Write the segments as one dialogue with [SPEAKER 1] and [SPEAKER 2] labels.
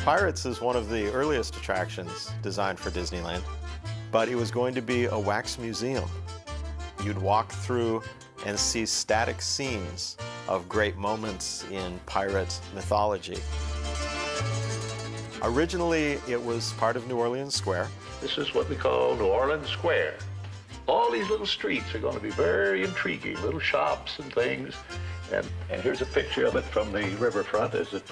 [SPEAKER 1] Pirates is one of the earliest attractions designed for Disneyland, but it was going to be a wax museum. You'd walk through and see static scenes of great moments in pirate mythology. Originally, it was part of New Orleans Square.
[SPEAKER 2] This is what we call New Orleans Square. All these little streets are going to be very intriguing, little shops and things. And here's a picture of it from the riverfront as it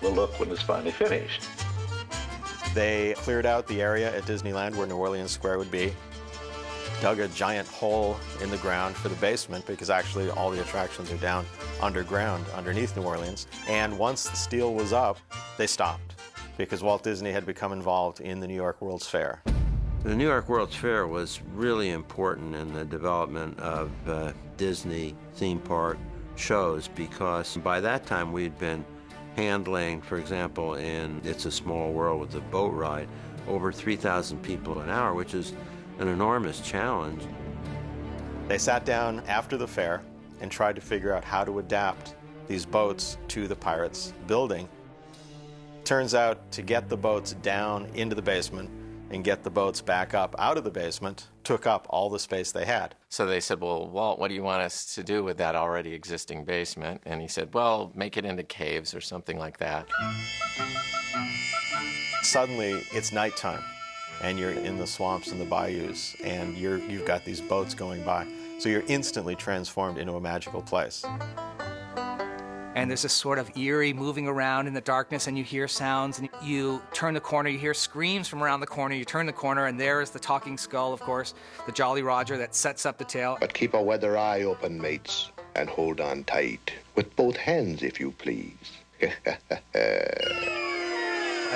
[SPEAKER 2] will look when it's finally finished.
[SPEAKER 1] They cleared out the area at Disneyland where New Orleans Square would be, dug a giant hole in the ground for the basement because actually all the attractions are down underground underneath New Orleans. And once the steel was up, they stopped because Walt Disney had become involved in the New York World's Fair.
[SPEAKER 3] The New York World's Fair was really important in the development of Disney theme park shows because by that time we'd been handling, for example, in It's a Small World with the boat ride, over 3,000 people an hour, which is an enormous challenge.
[SPEAKER 1] They sat down after the fair and tried to figure out how to adapt these boats to the Pirates building. Turns out to get the boats down into the basement and get the boats back up out of the basement took up all the space they had.
[SPEAKER 4] So they said, well, Walt, what do you want us to do with that already existing basement? And he said, well, make it into caves or something like that.
[SPEAKER 1] Suddenly, it's nighttime, and you're in the swamps and the bayous, and you've got these boats going by. So you're instantly transformed into a magical place.
[SPEAKER 5] And there's this sort of eerie moving around in the darkness, and you hear sounds, and you turn the corner, you hear screams from around the corner, you turn the corner, and there is the talking skull, of course, the Jolly Roger that sets up the tail.
[SPEAKER 6] But keep a weather eye open, mates, and hold on tight. With both hands, if you please.
[SPEAKER 5] And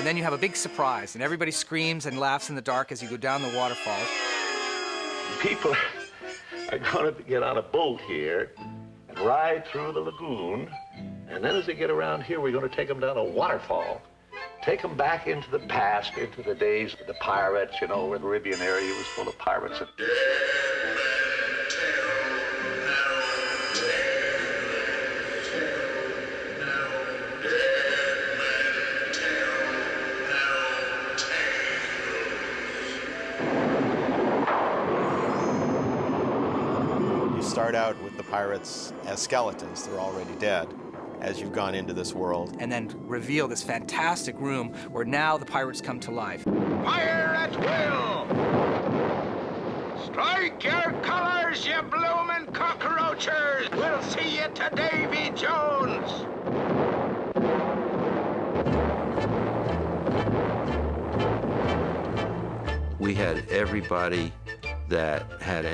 [SPEAKER 5] then you have a big surprise, and everybody screams and laughs in the dark as you go down the waterfall.
[SPEAKER 2] People are going to get on a boat here and ride through the lagoon. And then as they get around here, we're going to take them down a waterfall. Take them back into the past, into the days of the pirates, you know, where the Caribbean area was full of pirates.
[SPEAKER 1] You start out with the pirates as skeletons, they're already dead, as you've gone into this world.
[SPEAKER 5] And then reveal this fantastic room where now the pirates come to life.
[SPEAKER 7] Fire at will! Strike your colors, you bloomin' cockroachers! We'll see you to Davy Jones!
[SPEAKER 3] We had everybody that had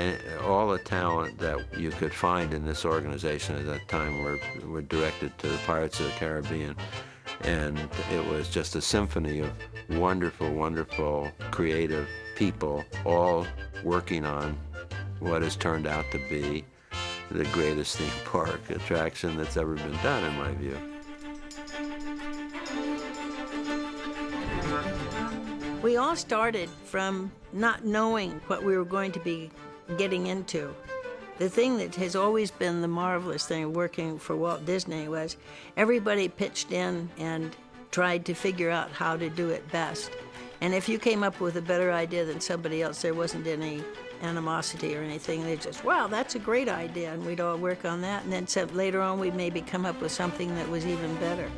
[SPEAKER 3] all the talent that you could find in this organization at that time were directed to the Pirates of the Caribbean. And it was just a symphony of wonderful, wonderful, creative people all working on what has turned out to be the greatest theme park attraction that's ever been done, in my view.
[SPEAKER 8] We all started from not knowing what we were going to be getting into. The thing that has always been the marvelous thing of working for Walt Disney was everybody pitched in and tried to figure out how to do it best. And if you came up with a better idea than somebody else, there wasn't any animosity or anything. They just, wow, that's a great idea, and we'd all work on that. And then later on, we'd maybe come up with something that was even better.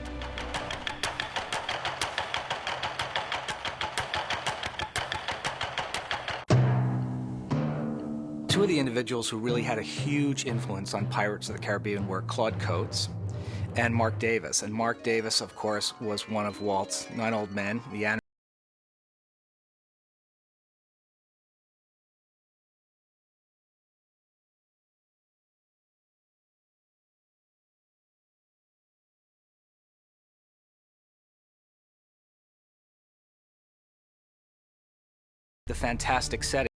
[SPEAKER 5] Two of the individuals who really had a huge influence on Pirates of the Caribbean were Claude Coates and Marc Davis. And Marc Davis, of course, was one of Walt's 9 Old Men, the fantastic setting.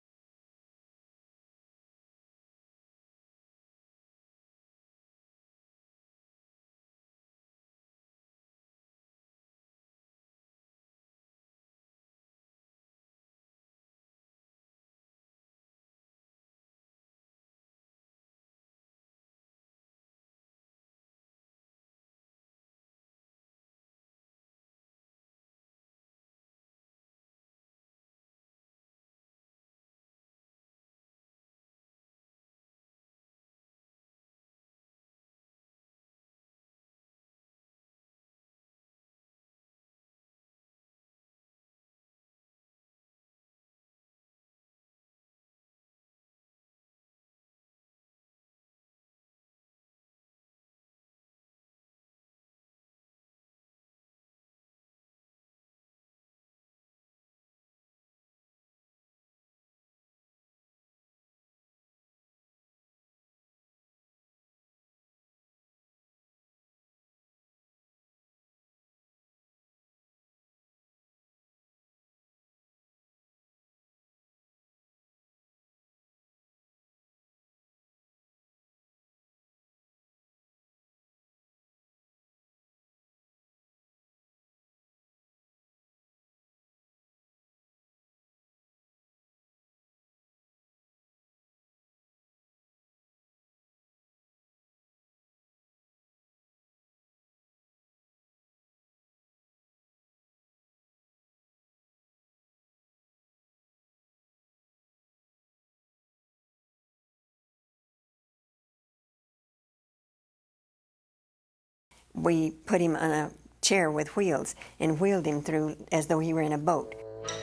[SPEAKER 9] We put him on a chair with wheels and wheeled him through as though he were in a boat.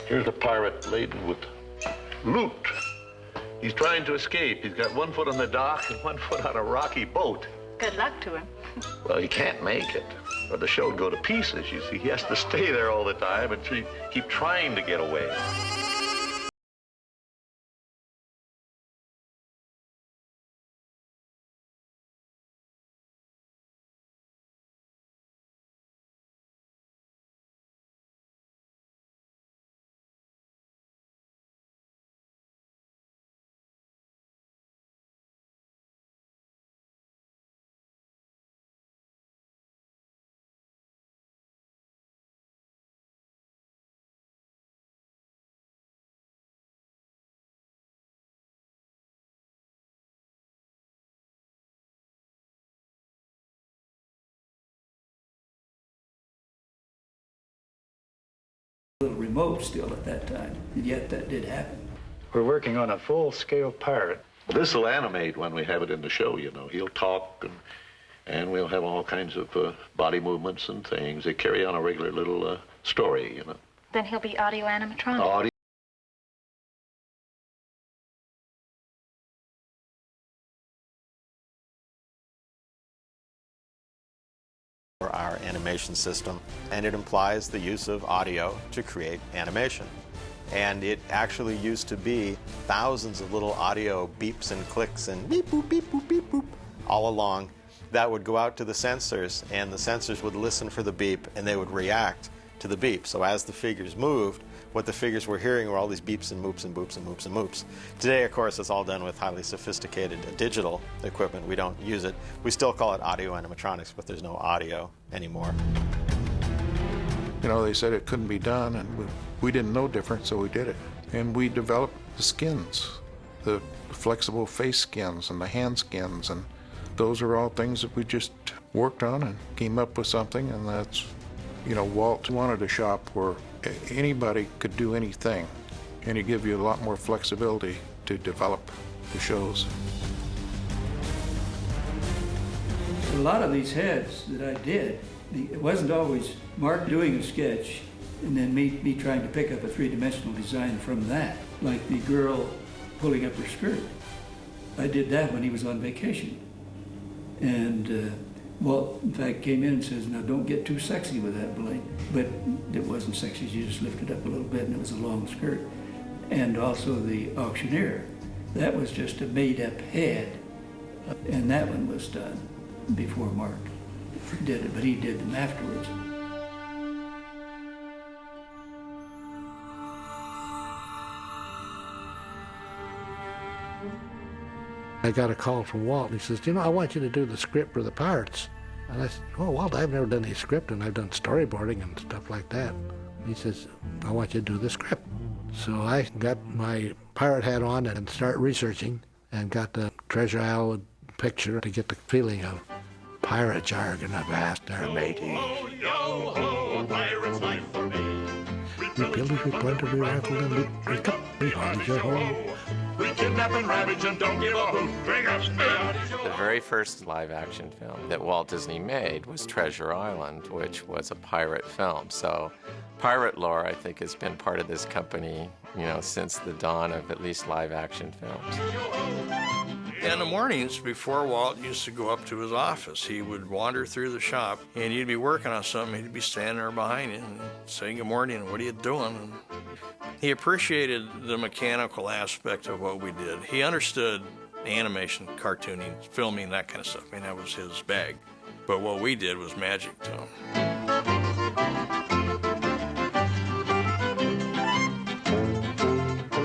[SPEAKER 2] Here's a pirate laden with loot. He's trying to escape. He's got one foot on the dock and one foot on a rocky boat.
[SPEAKER 10] Good luck to him.
[SPEAKER 2] Well, he can't make it, or the show would go to pieces, you see. He has to stay there all the time and keep trying to get away.
[SPEAKER 11] Little remote still at that time, and yet that did happen.
[SPEAKER 12] We're working on a full-scale pirate.
[SPEAKER 2] Well, this will animate when we have it in the show, you know. He'll talk, and we'll have all kinds of body movements and things. They carry on a regular little story, you know.
[SPEAKER 10] Then he'll be audio animatronic.
[SPEAKER 2] Audio.
[SPEAKER 1] Our animation system, and it implies the use of audio to create animation. And it actually used to be thousands of little audio beeps and clicks and beep boop beep boop beep boop all along that would go out to the sensors, and the sensors would listen for the beep and they would react to the beep. So as the figures moved, what the figures were hearing were all these beeps and moops and boops and moops and moops. Today, of course, it's all done with highly sophisticated digital equipment. We don't use it. We still call it audio animatronics, but there's no audio anymore.
[SPEAKER 12] You know, they said it couldn't be done, and we didn't know different, so we did it. And we developed the skins, the flexible face skins and the hand skins, and those are all things that we just worked on and came up with something, and that's, you know, Walt wanted a shop where anybody could do anything, and he give you a lot more flexibility to develop the shows.
[SPEAKER 11] A lot of these heads that I did, it wasn't always Mark doing a sketch and then me trying to pick up a three-dimensional design from that, like the girl pulling up her skirt. I did that when he was on vacation. And Walt, in fact, came in and says, now don't get too sexy with that, Blaine. But it wasn't sexy, you just lifted up a little bit and it was a long skirt. And also the auctioneer, that was just a made-up head. And that one was done before Mark did it, but he did them afterwards.
[SPEAKER 13] I got a call from Walt, and he says, you know, I want you to do the script for the Pirates. And I said, well, Walt, I've never done any scripting. I've done storyboarding and stuff like that. And he says, I want you to do the script. So I got my pirate hat on and started researching and got the Treasure Isle picture to get the feeling of pirate jargon of vast their mateys.
[SPEAKER 14] Yo-ho, pirate's life for me.
[SPEAKER 13] We pillage, we plunder, we rifle, and we drink up, we harness your home.
[SPEAKER 14] We kidnap and ravage and don't give a hoot. Bring us
[SPEAKER 4] The very first live-action film that Walt Disney made was Treasure Island, which was a pirate film. So pirate lore, I think, has been part of this company, you know, since the dawn of at least live-action films.
[SPEAKER 15] In the mornings before Walt used to go up to his office, he would wander through the shop and you'd be working on something, he'd be standing there behind you and saying good morning, what are you doing? And he appreciated the mechanical aspect of what we did. He understood animation, cartooning, filming, that kind of stuff. I mean, that was his bag. But what we did was magic to him.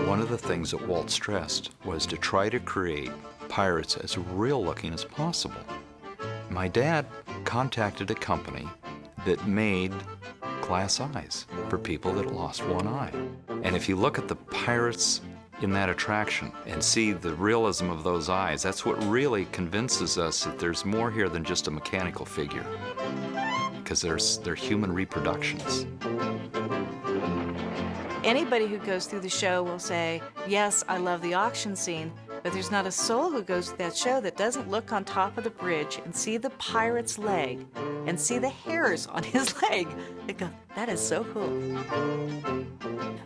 [SPEAKER 16] One of the things that Walt stressed was to try to create pirates as real looking as possible. My dad contacted a company that made glass eyes for people that lost one eye. And if you look at the pirates in that attraction and see the realism of those eyes, that's what really convinces us that there's more here than just a mechanical figure, because they're human reproductions.
[SPEAKER 17] Anybody who goes through the show will say, yes, I love the auction scene, But there's not a soul who goes to that show that doesn't look on top of the bridge and see the pirate's leg and see the hairs on his leg. They go, that is so cool.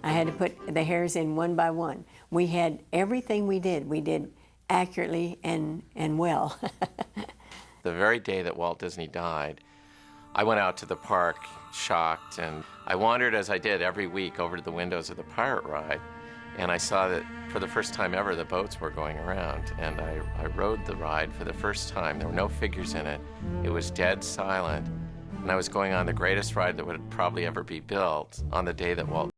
[SPEAKER 9] I had to put the hairs in one by one. We had everything we did accurately and well.
[SPEAKER 4] The very day that Walt Disney died, I went out to the park shocked, and I wandered, as I did every week, over to the windows of the pirate ride, and I saw that for the first time ever the boats were going around, and I rode the ride for the first time. There were no figures in it. It was dead silent, and I was going on the greatest ride that would probably ever be built on the day that Walt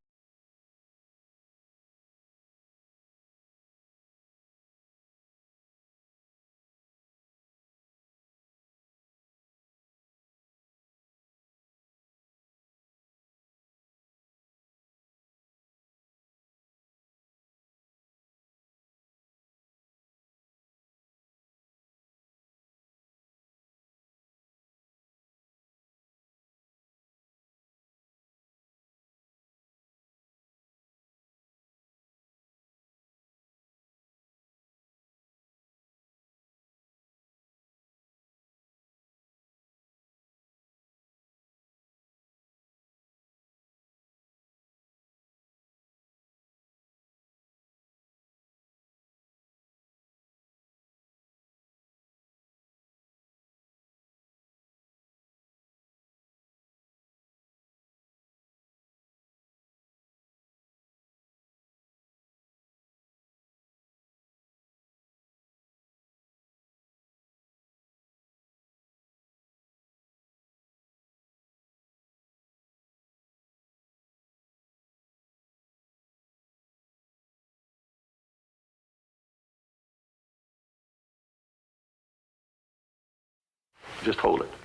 [SPEAKER 2] Just hold it.